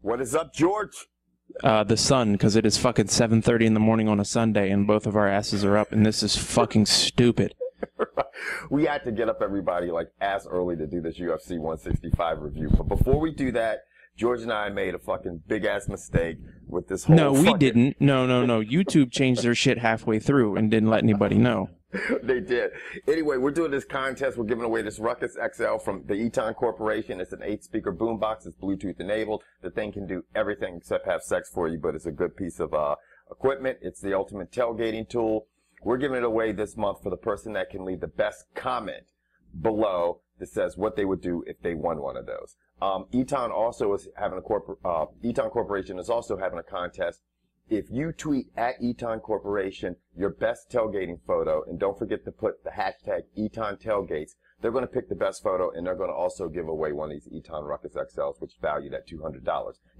What is up, George? The sun, because it is fucking 7:30 in the morning on a Sunday, and both of our asses are up, and this is fucking stupid. We had to get up, everybody, like as early to do this UFC 165 review. But before we do that, George and I made a fucking big ass mistake with this whole. No, we didn't. No. YouTube changed their shit halfway through and didn't let anybody know. They did. Anyway, we're doing this contest. We're giving away this Ruckus XL from the Eton Corporation. It's an 8-speaker boombox. It's Bluetooth enabled. The thing can do everything except have sex for you, but it's a good piece of equipment. It's the ultimate tailgating tool. We're giving it away this month for the person that can leave the best comment below that says what they would do if they won one of those. Eton also is having Eton Corporation is also having a contest. If you tweet at Eton Corporation your best tailgating photo, and don't forget to put the hashtag Eton Tailgates, they're going to pick the best photo, and they're going to also give away one of these Eton Ruckus XLs, which is valued at $200.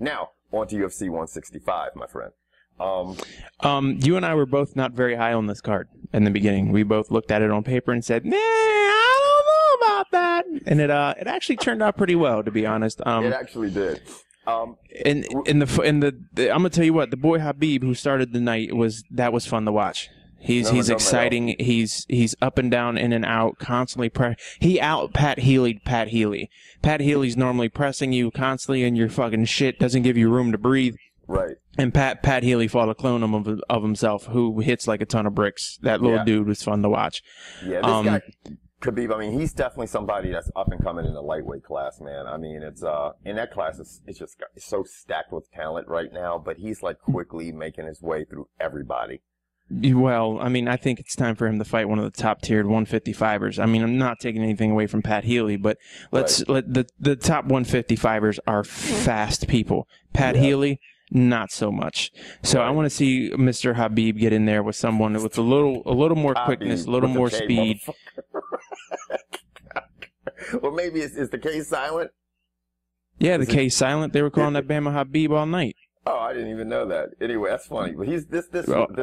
Now, on to UFC 165, my friend. You and I were both not very high on this card in the beginning. We both looked at it on paper and said, "Nah, I don't know about that," and it actually turned out pretty well, to be honest. It actually did. I'm gonna tell you what, the boy Khabib who started the night was fun to watch. He's exciting. He's up and down, in and out, constantly he out Pat Healy. Pat Healy's normally pressing you constantly, and your fucking shit doesn't give you room to breathe. Right. And Pat Healy fought a clone of himself who hits like a ton of bricks. That little dude was fun to watch. Yeah, this guy Khabib, I mean, he's definitely somebody that's up and coming in the lightweight class, man. I mean, it's in that class, it's just it's so stacked with talent right now, but he's like quickly making his way through everybody. Well, I mean, I think it's time for him to fight one of the top-tiered 155ers. I mean, I'm not taking anything away from Pat Healy, but let the top 155ers are fast people. Pat Healy, not so much. So I want to see Mr. Khabib get in there with someone with a little more quickness, a little more speed. Well, maybe is the K silent? Yeah, the K silent. They were calling that Bama Khabib all night. Oh, I didn't even know that. Anyway, that's funny. But he's this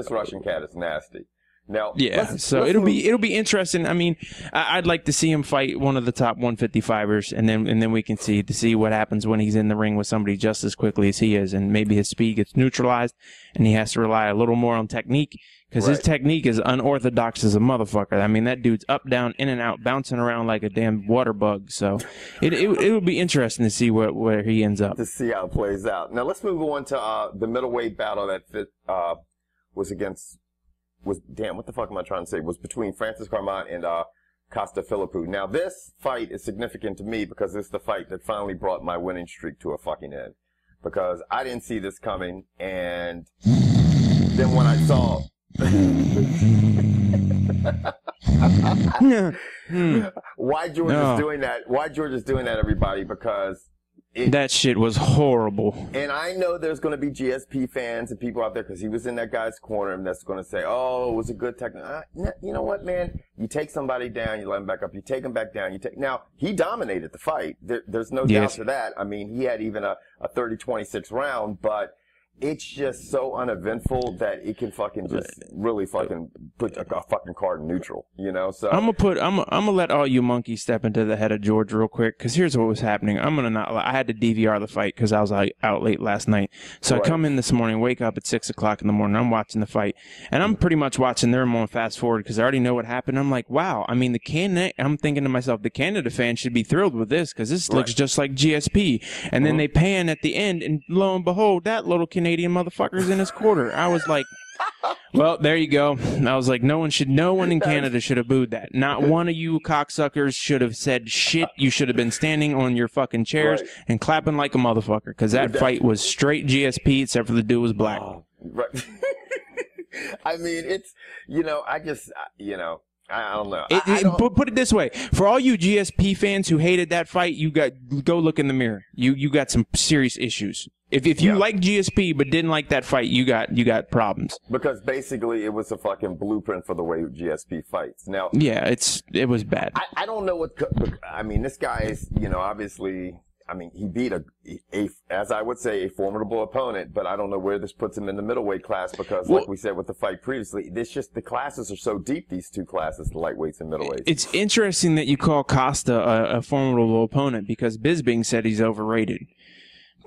Russian cat is nasty. Now, yeah, so it'll be interesting. I mean, I'd like to see him fight one of the top 155ers, and then we can see what happens when he's in the ring with somebody just as quickly as he is, and maybe his speed gets neutralized, and he has to rely a little more on technique, because his technique is unorthodox as a motherfucker. I mean, that dude's up, down, in and out, bouncing around like a damn water bug. So it would be interesting to see where he ends up. To see how it plays out. Now let's move on to the middleweight battle that what the fuck am I trying to say? Was between Francis Carmont and Costa Philippou. Now, this fight is significant to me because it's the fight that finally brought my winning streak to a fucking end. Because I didn't see this coming, and then when I saw... Why George is doing that? Why George is doing that, everybody? Because... that shit was horrible. And I know there's going to be GSP fans and people out there because he was in that guy's corner and that's going to say, oh, it was a good technique. You know what, man? You take somebody down, you let him back up. You take him back down. Now, he dominated the fight. There's no doubt to that. I mean, he had even a 30-26 round, but it's just so uneventful that it can fucking just really fucking put a fucking card in neutral, you know? So I'm gonna let all you monkeys step into the head of George real quick, because here's what was happening. I had to DVR the fight because I was out late last night. So I come in this morning, wake up at 6 o'clock in the morning. I'm watching the fight, and I'm pretty much watching them on fast forward because I already know what happened. I'm like, wow. I mean, I'm thinking to myself, the Canada fans should be thrilled with this because this looks just like GSP. And then they pan at the end, and lo and behold, that little Canadian motherfucker's in his quarter. I was like, well, there you go. I was like, no one in Canada should have booed that. Not one of you cocksuckers should have said shit. You should have been standing on your fucking chairs and clapping like a motherfucker, because that fight was straight GSP, except for the dude was black. Right. I mean, it's, I don't know. Put it this way: for all you GSP fans who hated that fight, go look in the mirror. You got some serious issues. If you like GSP but didn't like that fight, you got problems. Because basically it was a fucking blueprint for the way GSP fights. Now, yeah, it was bad. I don't know I mean, this guy is, obviously, I mean, he beat as I would say, a formidable opponent, but I don't know where this puts him in the middleweight class because, like we said with the fight previously, the classes are so deep, these two classes, the lightweights and middleweights. It's interesting that you call Costa a formidable opponent because Bisping said he's overrated.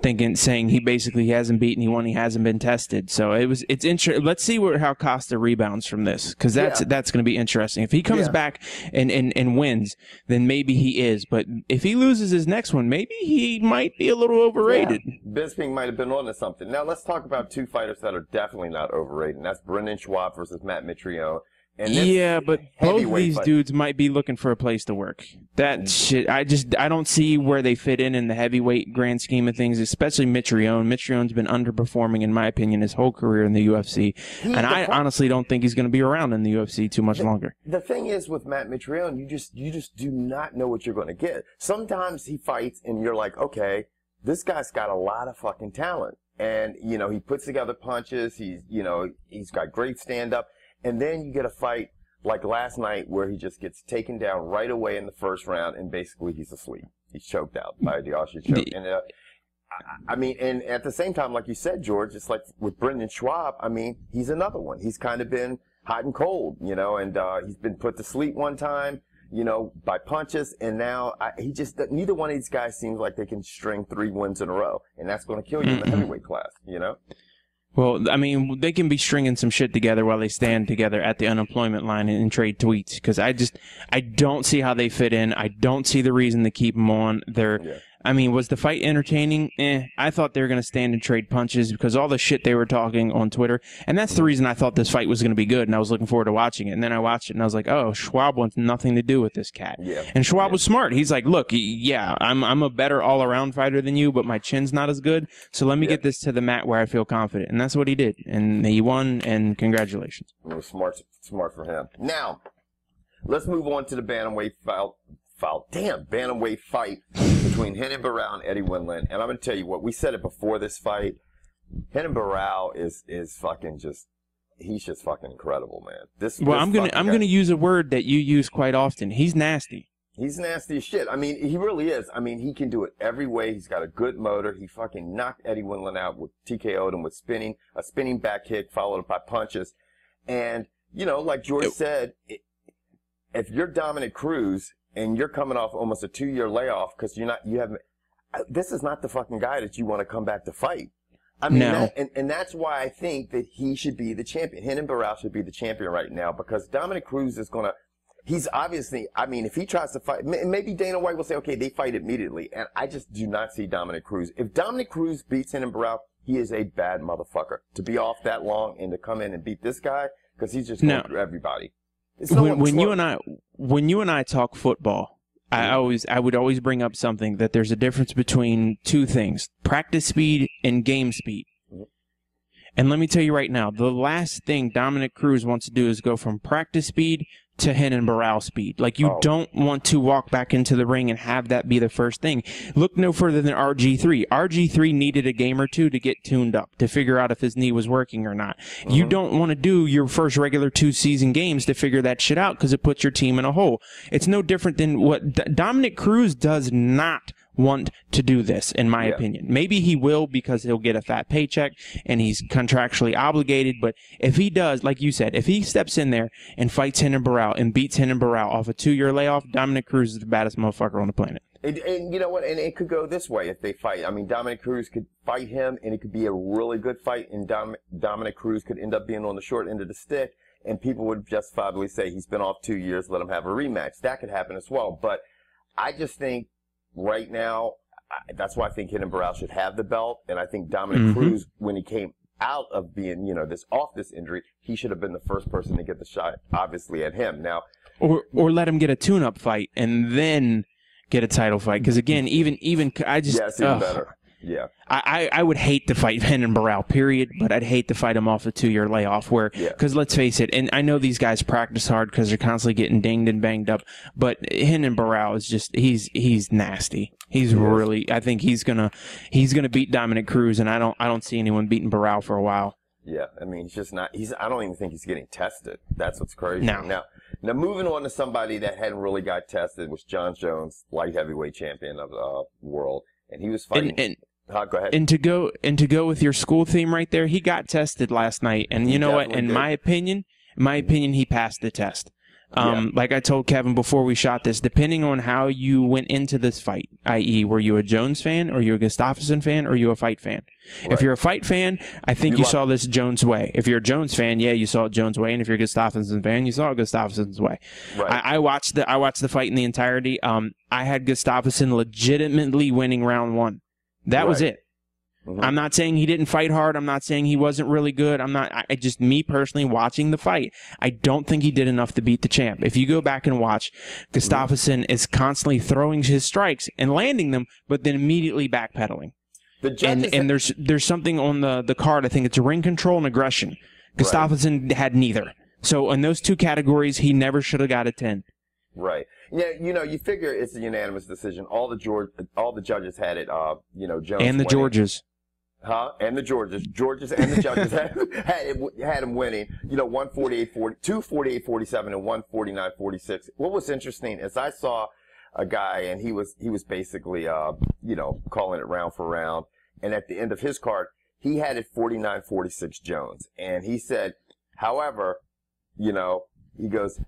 saying he basically hasn't beaten, he won, he hasn't been tested. So it's interesting. Let's see how Costa rebounds from this, because that's going to be interesting. If he comes back and wins, then maybe he is. But if he loses his next one, maybe he might be a little overrated. Yeah. Bisping might have been on to something. Now let's talk about two fighters that are definitely not overrated, and that's Brendan Schwab versus Matt Mitrione. Yeah, but both of these dudes might be looking for a place to work. That shit, I don't see where they fit in the heavyweight grand scheme of things, especially Mitrione. Mitrione's been underperforming, in my opinion, his whole career in the UFC. And I honestly don't think he's going to be around in the UFC too much longer. The thing is with Matt Mitrione, you just do not know what you're going to get. Sometimes he fights and you're like, okay, this guy's got a lot of fucking talent. And, you know, he puts together punches. He's got great stand-up. And then you get a fight like last night where he just gets taken down right away in the first round, and basically he's asleep. He's choked out by the Aussie choke. And I mean, and at the same time, like you said, George, it's like with Brendan Schwab. I mean, he's another one. He's kind of been hot and cold, you know, and he's been put to sleep one time, you know, by punches, and now neither one of these guys seems like they can string 3 wins in a row, and that's going to kill you in the heavyweight class, you know. Well, I mean, they can be stringing some shit together while they stand together at the unemployment line and trade tweets, because I don't see how they fit in. I don't see the reason to keep them on. I mean, was the fight entertaining? I thought they were going to stand and trade punches because all the shit they were talking on Twitter. And that's the reason I thought this fight was going to be good, and I was looking forward to watching it. And then I watched it, and I was like, oh, Schwab wants nothing to do with this cat. Yeah. And Schwab was smart. He's like, look, yeah, I'm a better all-around fighter than you, but my chin's not as good. So let me get this to the mat where I feel confident. And that's what he did. And he won, and congratulations. It was smart for him. Now, let's move on to the bantamweight bantamweight fight between Renan Barão and Eddie Wynland. And I'm going to tell you what, we said it before this fight. Renan Barão is fucking he's just fucking incredible, man. I'm going to use a word that you use quite often. He's nasty. He's nasty as shit. I mean, he really is. I mean, he can do it every way. He's got a good motor. He fucking knocked Eddie Wynland out with TKO'd him with a spinning back kick followed by punches. And, you know, like George said, if you're Dominic Cruz and you're coming off almost a 2-year layoff because this is not the fucking guy that you want to come back to fight. I mean, and that's why I think that he should be the champion. Renan Barão should be the champion right now, because Dominic Cruz is going to, he's obviously, I mean, if he tries to fight, maybe Dana White will say, okay, they fight immediately. And I just do not see Dominic Cruz. If Dominic Cruz beats Renan Barão, he is a bad motherfucker. To be off that long and to come in and beat this guy, because he's just going through everybody. When you and I talk football, I would always bring up something, that there's a difference between two things: practice speed and game speed. And let me tell you right now, the last thing Dominic Cruz wants to do is go from practice speed to Renan Barão speed. Like, you don't want to walk back into the ring and have that be the first thing. Look no further than RG3. RG3 needed a game or two to get tuned up, to figure out if his knee was working or not. You don't want to do your first regular 2-season games to figure that shit out, because it puts your team in a hole. It's no different than what Dominic Cruz does not want to do this, in my opinion. Maybe he will, because he'll get a fat paycheck and he's contractually obligated, but if he does, like you said, if he steps in there and fights Renan Barão and beats Renan Barão off a 2-year layoff, Dominic Cruz is the baddest motherfucker on the planet. And you know what? And it could go this way if they fight. I mean, Dominic Cruz could fight him, and it could be a really good fight, and Dominic Cruz could end up being on the short end of the stick, and people would justifiably say he's been off 2 years, let him have a rematch. That could happen as well. But I just think right now, that's why I think Renan Barão should have the belt, and I think Dominic Cruz, when he came out of being, you know, this injury, he should have been the first person to get the shot, obviously, at him. Now, or let him get a tune-up fight and then get a title fight, because again, even I just even better. Yeah, I would hate to fight Renan Barão, period, but I'd hate to fight him off a 2-year layoff because let's face it, and I know these guys practice hard because they're constantly getting dinged and banged up, but Renan Barão is just, he's nasty. He's really, I think he's gonna beat Dominic Cruz, and I don't see anyone beating Barão for a while. Yeah, I mean, he's just not, I don't even think he's getting tested. That's what's crazy. Now moving on to somebody that hadn't really got tested was Jon Jones, light heavyweight champion of the world, and he was fighting. Go ahead. And to go with your school theme right there, he got tested last night, and you know what? In my opinion, he passed the test. Like I told Kevin before we shot this, depending on how you went into this fight, i.e., were you a Jones fan, or you a Gustafsson fan, or you a fight fan? Right. If you're a fight fan, I think you saw this Jones way. If you're a Jones fan, yeah, you saw it Jones way, and if you're a Gustafsson fan, you saw it Gustafsson's way. Right. I watched the fight in the entirety. I had Gustafsson legitimately winning round 1. That was it. I'm not saying he didn't fight hard. I'm not saying he wasn't really good. I just, me personally watching the fight, I don't think he did enough to beat the champ. If you go back and watch, Gustafsson is constantly throwing his strikes and landing them, but then immediately backpedaling. And there's something on the card, I think it's ring control and aggression. Gustafsson had neither. So in those 2 categories, he never should have got a 10. Right. Yeah, you figure it's a unanimous decision. All the judges had it, Jones and the winning. Georges. And the Georges and the judges had him winning, 148-40, 248-47 and 149-46. What was interesting is I saw a guy, and he was basically, calling it round for round. And at the end of his card, he had it 49-46 Jones. And he said, however, he goes,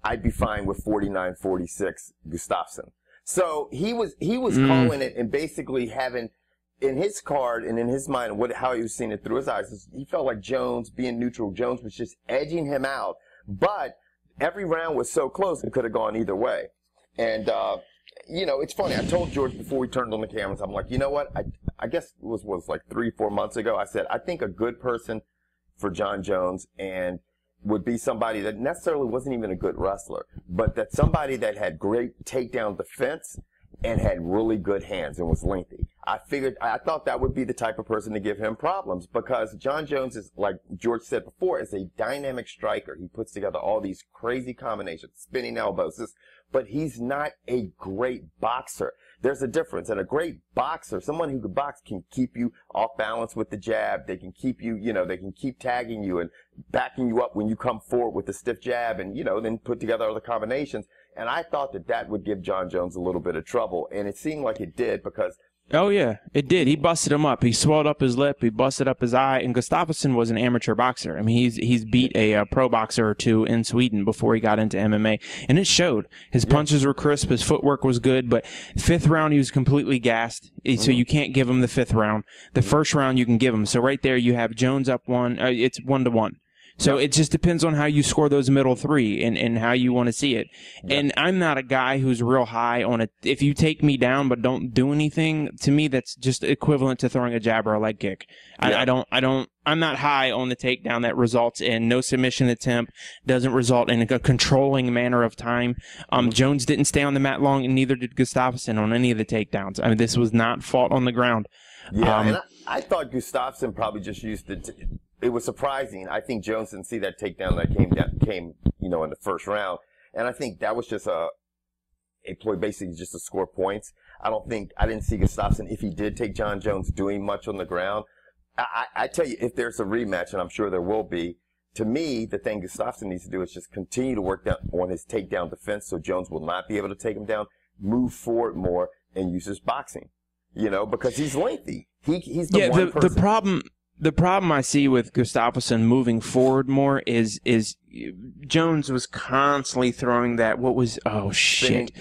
I'd be fine with 49-46 Gustafsson. So he was calling it and basically having, in his card and in his mind, how he was seeing it through his eyes, he felt like Jones, being neutral, Jones was just edging him out. But every round was so close, it could have gone either way. And, it's funny. I told George before we turned on the cameras, I'm like, you know what? I guess it was like 3-4 months ago. I said, I think a good person for Jon Jones and would be somebody that necessarily wasn't even a good wrestler, but that somebody that had great takedown defense and had really good hands and was lengthy. I thought that would be the type of person to give him problems, because Jon Jones is, like George said before, is a dynamic striker. He puts together all these crazy combinations, spinning elbows, but he's not a great boxer. There's a difference. And a great boxer, someone who can box, can keep you off balance with the jab. They can keep you, they can keep tagging you and backing you up when you come forward with the stiff jab and, then put together other combinations. And I thought that would give Jon Jones a little bit of trouble. And it seemed like it did, because oh, yeah, it did. He busted him up. He swelled up his lip. He busted up his eye. And Gustafsson was an amateur boxer. I mean, he's beat a pro boxer or 2 in Sweden before he got into MMA. And it showed. His punches were crisp. His footwork was good. But 5th round, he was completely gassed. So you can't give him the 5th round. The 1st round, you can give him. So right there, you have Jones up 1. It's 1-1. So it just depends on how you score those middle 3 and how you want to see it. Yeah. And I'm not a guy who's real high on it. If you take me down but don't do anything, to me that's just equivalent to throwing a jab or a leg kick. Yeah. I'm not high on the takedown that results in no submission attempt, doesn't result in a controlling manner of time. Jones didn't stay on the mat long, and neither did Gustafsson on any of the takedowns. I mean, this was not fought on the ground. Yeah, and I thought Gustafsson probably just used it. It was surprising. I think Jones didn't see that takedown that came in the first round. And I think that was just a ploy, basically just to score points. I didn't see Gustafsson, if he did take Jon Jones, doing much on the ground. I tell you, if there's a rematch, and I'm sure there will be, to me, the thing Gustafsson needs to do is just continue to work on his takedown defense so Jones will not be able to take him down, move forward more, and use his boxing. Because he's lengthy. He's the one person. The problem I see with Gustafsson moving forward more is Jones was constantly throwing that. What was? Oh shit!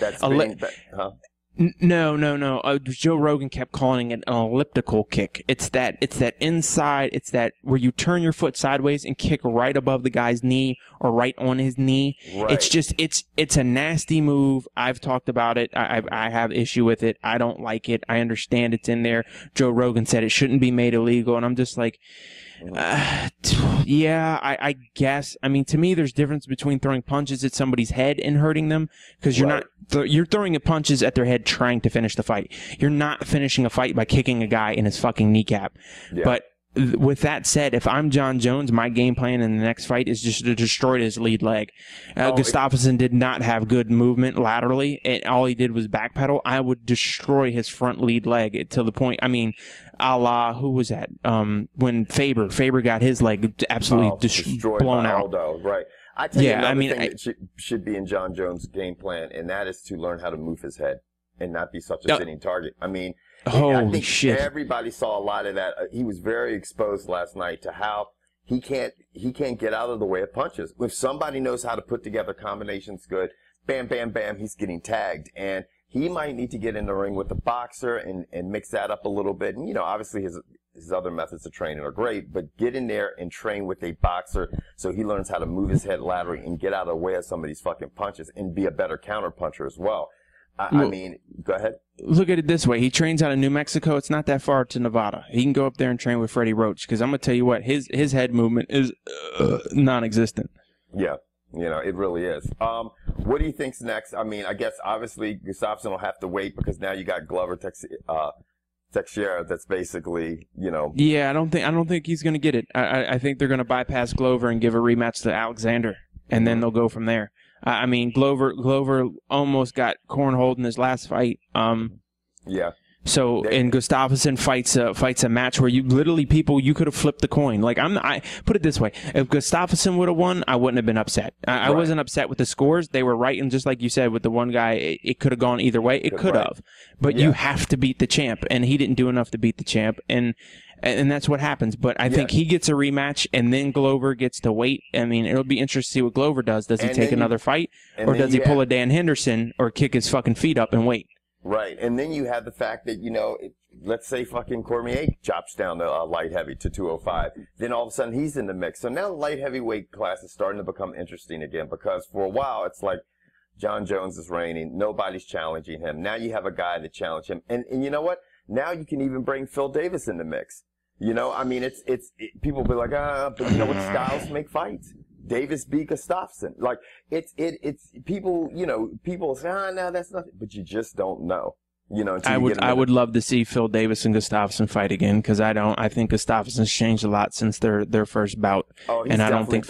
No. Joe Rogan kept calling it an elliptical kick. It's that inside. It's that where you turn your foot sideways and kick right above the guy's knee or right on his knee. Right. It's just it's a nasty move. I've talked about it. I have issue with it. I don't like it. I understand it's in there. Joe Rogan said it shouldn't be made illegal, and I'm just like, yeah, I guess. I mean, to me, there's difference between throwing punches at somebody's head and hurting them, because you're throwing punches at their head trying to finish the fight. You're not finishing a fight by kicking a guy in his fucking kneecap. Yeah. But with that said, if I'm Jon Jones, my game plan in the next fight is just to destroy his lead leg. Gustafsson did not have good movement laterally, and all he did was backpedal. I would destroy his front lead leg to the point, I mean, a la, who was that? When Faber got his leg absolutely blown out. Aldo, right. I tell you another thing that should be in Jon Jones' game plan, and that is to learn how to move his head and not be such a sitting target. I mean, I think everybody saw a lot of that. He was very exposed last night to how he can't get out of the way of punches. If somebody knows how to put together combinations good, bam, bam, bam, he's getting tagged. And he might need to get in the ring with a boxer and mix that up a little bit. And, you know, obviously his other methods of training are great, but get in there and train with a boxer so he learns how to move his head laterally and get out of the way of some of these fucking punches and be a better counter puncher as well. I mean, go ahead. Look at it this way. He trains out of New Mexico. It's not that far to Nevada. He can go up there and train with Freddie Roach, because I'm going to tell you what, his head movement is non-existent. Yeah, you know, it really is. What do you think's next? I mean, I guess obviously Gustafsson will have to wait because now you got Glover Teixeira. That's basically, you know. Yeah, I don't think he's going to get it. I think they're going to bypass Glover and give a rematch to Alexander, and then they'll go from there. I mean, Glover almost got cornholed in his last fight. Yeah. So, and Gustafsson fights a match where you could have flipped the coin. Like, I put it this way: if Gustafsson would have won, I wouldn't have been upset. I wasn't upset with the scores; they were right, and just like you said with the one guy, it could have gone either way. It could have, but you have to beat the champ, and he didn't do enough to beat the champ, and that's what happens. But I think he gets a rematch, and then Glover gets to wait. I mean, it'll be interesting to see what Glover does. Does he take another fight, or does he pull a Dan Henderson, or kick his fucking feet up and wait? Right, and then you have the fact that, you know, let's say fucking Cormier chops down the light heavy to 205. Then all of a sudden he's in the mix. So now the light heavyweight class is starting to become interesting again, because for a while it's like Jon Jones is reigning. Nobody's challenging him. Now you have a guy that challenge him. And you know what? Now you can even bring Phil Davis in the mix. You know, I mean, people be like, but you know what? Styles make fights. Davis beat Gustafsson. Like, it's people, you know, people say, no, that's nothing. But you just don't know. You know, I would love to see Phil Davis and Gustafsson fight again, because I think Gustafsson's changed a lot since their first bout. Oh, and I don't think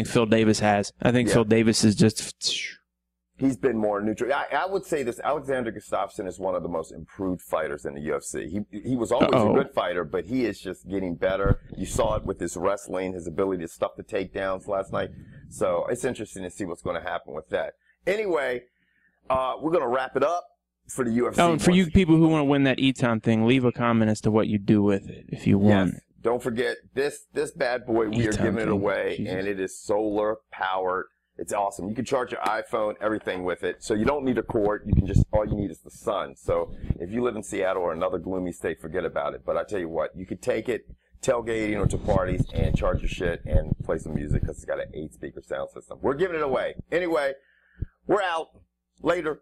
Phil Davis has. I think Phil Davis is just. He's been more neutral. I would say this: Alexander Gustafsson is one of the most improved fighters in the UFC. He was always a good fighter, but he is just getting better. You saw it with his wrestling, his ability to stuff the takedowns last night. So it's interesting to see what's going to happen with that. Anyway, we're going to wrap it up for the UFC. Oh, and for you people who want to win that Eton thing, leave a comment as to what you do with it if you won. Yes. Don't forget this bad boy. We are giving it away, and it is solar powered. It's awesome. You can charge your iPhone, everything with it. So you don't need a cord. All you need is the sun. So if you live in Seattle or another gloomy state, forget about it. But I tell you what, you could take it tailgating or to parties and charge your shit and play some music, because it's got an 8-speaker sound system. We're giving it away. Anyway, we're out. Later.